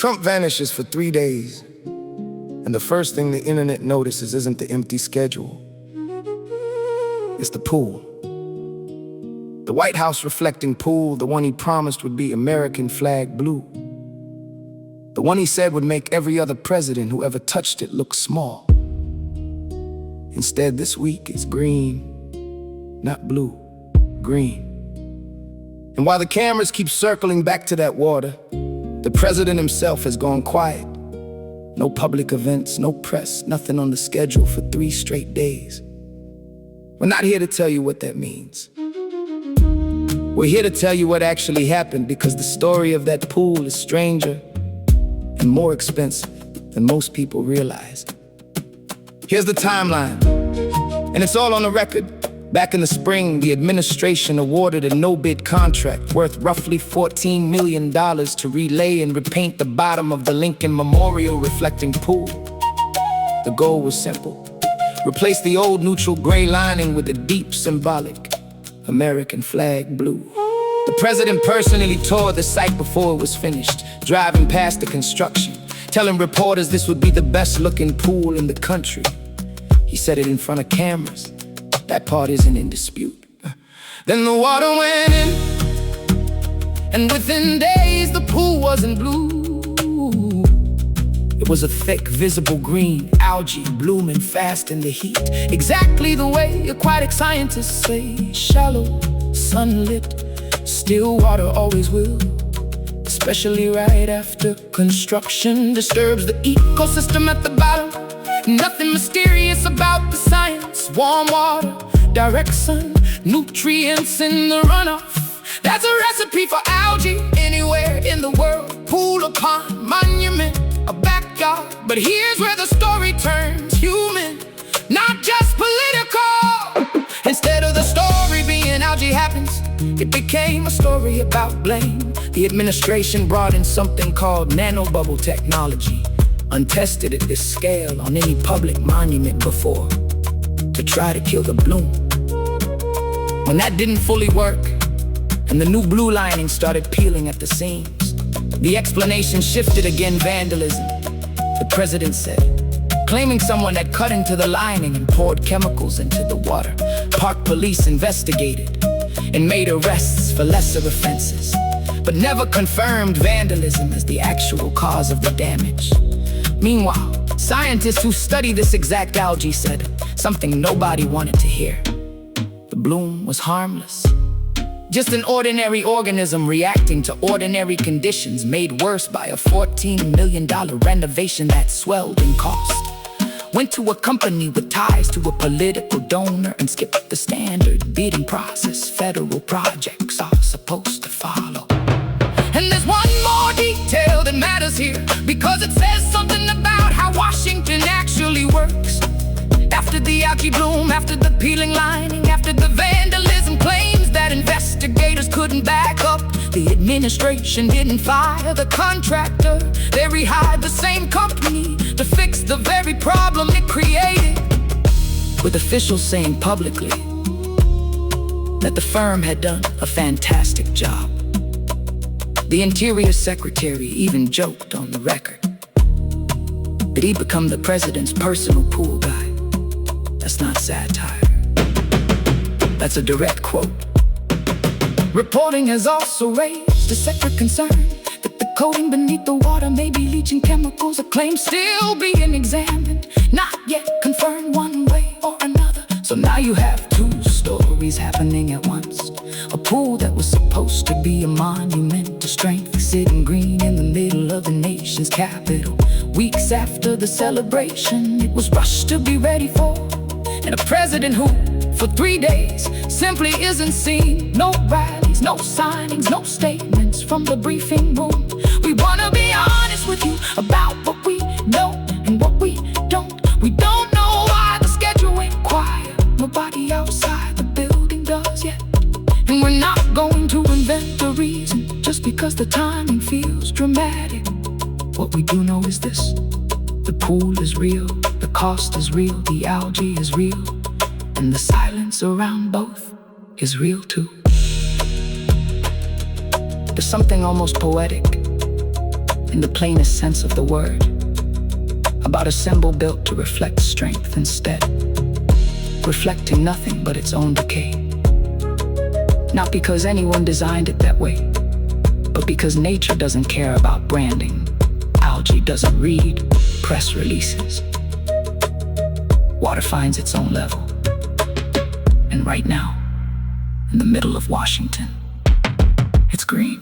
Trump vanishes for 3 days, and the first thing the internet notices isn't the empty schedule. It's the pool. The White House reflecting pool, the one he promised would be American flag blue. The one he said would make every other president who ever touched it look small. Instead, this week it's green, not blue, green. And while the cameras keep circling back to that water, the president himself has gone quiet. No public events, no press, nothing on the schedule for 3 straight days. We're not here to tell you what that means. We're here to tell you what actually happened, because the story of that pool is stranger and more expensive than most people realize. Here's the timeline, and it's all on the record. Back in the spring, the administration awarded a no-bid contract worth roughly $14 million to relay and repaint the bottom of the Lincoln Memorial reflecting pool. The goal was simple: replace the old neutral gray lining with the deep symbolic American flag blue. The president personally toured the site before it was finished, driving past the construction, telling reporters this would be the best looking pool in the country. He said it in front of cameras. That part isn't in dispute. Then the water went in, and within days the pool wasn't blue. It was a thick, visible green, algae blooming fast in the heat, exactly the way aquatic scientists say. Shallow, sunlit, still water always will, especially right after construction disturbs the ecosystem at the bottom. Nothing mysterious about the science. Warm water, direct sun, nutrients in the runoff. That's a recipe for algae anywhere in the world. Pool, a pond, monument, a backyard. But here's where the story turns human, not just political. Instead of the story being algae happens, it became a story about blame. The administration brought in something called nanobubble technology, untested at this scale on any public monument before, to try to kill the bloom. When that didn't fully work, and the new blue lining started peeling at the seams, the explanation shifted again: vandalism. The president said, claiming someone had cut into the lining and poured chemicals into the water. Park police investigated and made arrests for lesser offenses, but never confirmed vandalism as the actual cause of the damage. Meanwhile, scientists who study this exact algae said something nobody wanted to hear. The bloom was harmless, just an ordinary organism reacting to ordinary conditions, made worse by a $14 million renovation that swelled in cost. Went to a company with ties to a political donor and skipped the standard bidding process federal projects are supposed to follow. And there's one more detail that matters here, because it says something about how Washington actually works. After the algae bloom, after the peeling lining, after the vandalism claims that investigators couldn't back up, the administration didn't fire the contractor. They rehired the same company to fix the very problem it created, with officials saying publicly that the firm had done a fantastic job. The Interior Secretary even joked on the record that he'd become the president's personal pool guy. That's not satire. That's a direct quote. Reporting has also raised a separate concern that the coating beneath the water may be leaching chemicals, a claim still being examined, not yet confirmed one way or another. So now you have 2 stories happening at once. A pool that was supposed to be a monument to strength, sitting green in the middle of the nation's capital. Weeks after the celebration, it was rushed to be ready for. And a president who, for 3 days, simply isn't seen. No rallies, no signings, no statements from the briefing room. We wanna be honest with you about what we know and what we don't. We don't know why the schedule ain't quiet. Nobody outside the building does yet. And we're not going to invent a reason just because the timing feels dramatic. What we do know is this: the pool is real, the cost is real, the algae is real, and the silence around both is real too. There's something almost poetic in the plainest sense of the word, about a symbol built to reflect strength instead, reflecting nothing but its own decay. Not because anyone designed it that way, but because nature doesn't care about branding. Algae doesn't read press releases. Water finds its own level. And right now, in the middle of Washington, it's green.